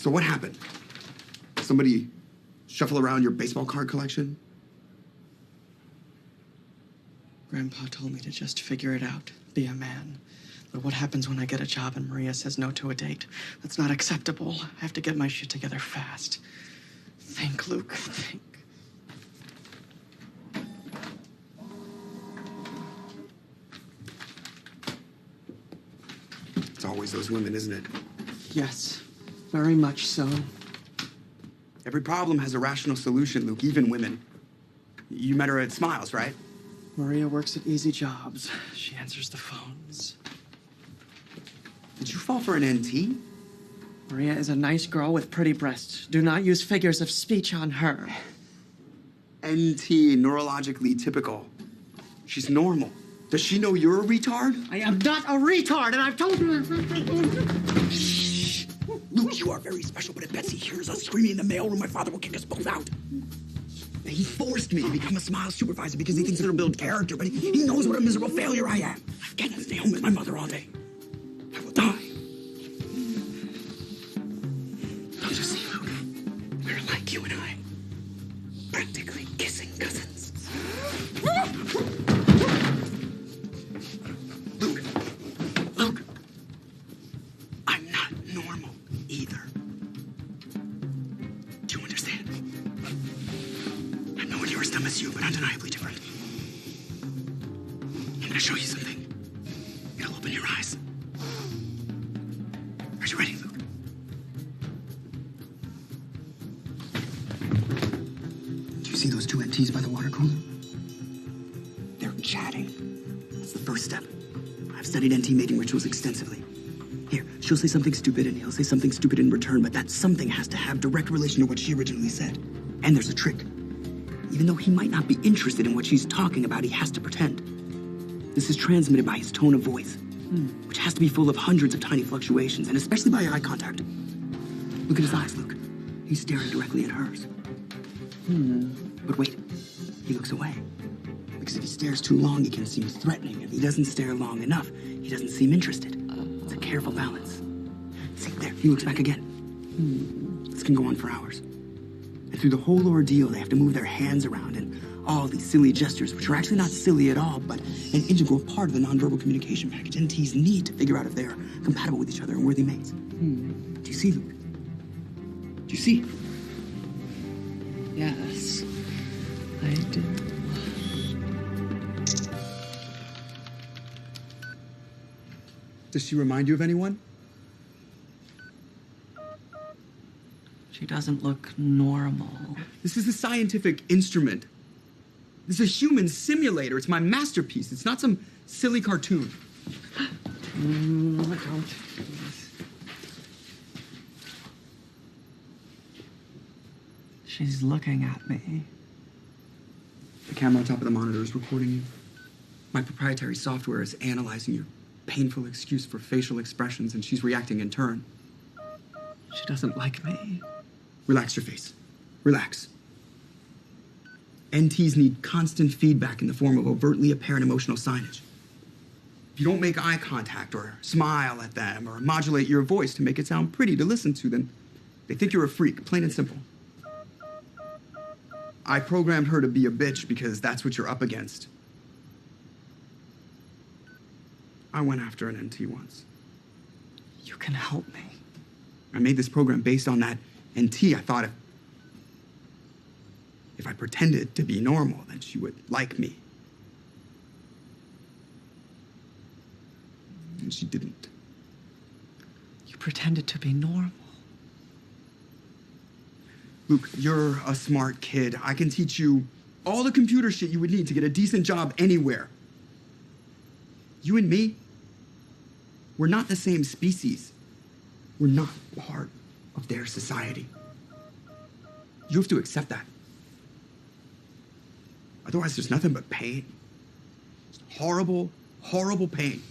So what happened? Somebody shuffle around your baseball card collection? Grandpa told me to just figure it out, be a man. But what happens when I get a job and Maria says no to a date? That's not acceptable. I have to get my shit together fast. Think, Luke, think. It's always those women, isn't it? Yes, very much so. Every problem has a rational solution, Luke, even women. You met her at Smiles, right? Maria works at Easy Jobs. She answers the phones. Did you fall for an NT? Maria is a nice girl with pretty breasts. Do not use figures of speech on her. NT, neurologically typical. She's normal. Does she know you're a retard? I am not a retard, and I've told her. Shh. Luke, you are very special, but if Betsy hears us screaming in the mailroom, my father will kick us both out. He forced me to become a Smile supervisor because he thinks it'll build character, but he knows what a miserable failure I am. I can't stay home with my mother all day. I will die. Don't you see, Luke? We're like you and I. Practically kissing cousins. Luke. I'm not normal either. Do you understand? I know you're as dumb as you, but undeniably different. I'm gonna show you something. It'll open your eyes. Are you ready, Luke? Do you see those two NTs by the water cooler? They're chatting. That's the first step. I've studied NT mating rituals extensively. Here, she'll say something stupid and he'll say something stupid in return, but that something has to have direct relation to what she originally said. And there's a trick. Even though he might not be interested in what she's talking about, he has to pretend. This is transmitted by his tone of voice, which has to be full of hundreds of tiny fluctuations, and especially by eye contact. Look at his eyes, Luke. He's staring directly at hers. But wait, he looks away. Because if he stares too long, he can seem threatening. If he doesn't stare long enough, he doesn't seem interested. It's a careful balance. See, there, he looks back again. This can go on for hours. And through the whole ordeal, they have to move their hands around and all these silly gestures, which are actually not silly at all, but an integral part of the nonverbal communication package NTs need to figure out if they're compatible with each other and worthy mates. Do you see, Luke? Do you see? Yes, I do. Does she remind you of anyone? She doesn't look normal. This is a scientific instrument. This is a human simulator. It's my masterpiece. It's not some silly cartoon. Don't. She's looking at me. The camera on top of the monitor is recording you. My proprietary software is analyzing your painful excuse for facial expressions, and she's reacting in turn. She doesn't like me. Relax your face. Relax. NTs need constant feedback in the form of overtly apparent emotional signage. If you don't make eye contact or smile at them or modulate your voice to make it sound pretty to listen to, then they think you're a freak, plain and simple. I programmed her to be a bitch because that's what you're up against. I went after an NT once. You can help me. I made this program based on that NT. I thought if I pretended to be normal, then she would like me. And she didn't. You pretended to be normal. Luke, you're a smart kid. I can teach you all the computer shit you would need to get a decent job anywhere. You and me, we're not the same species. We're not part of their society. You have to accept that. Otherwise, there's nothing but pain. Horrible, horrible pain.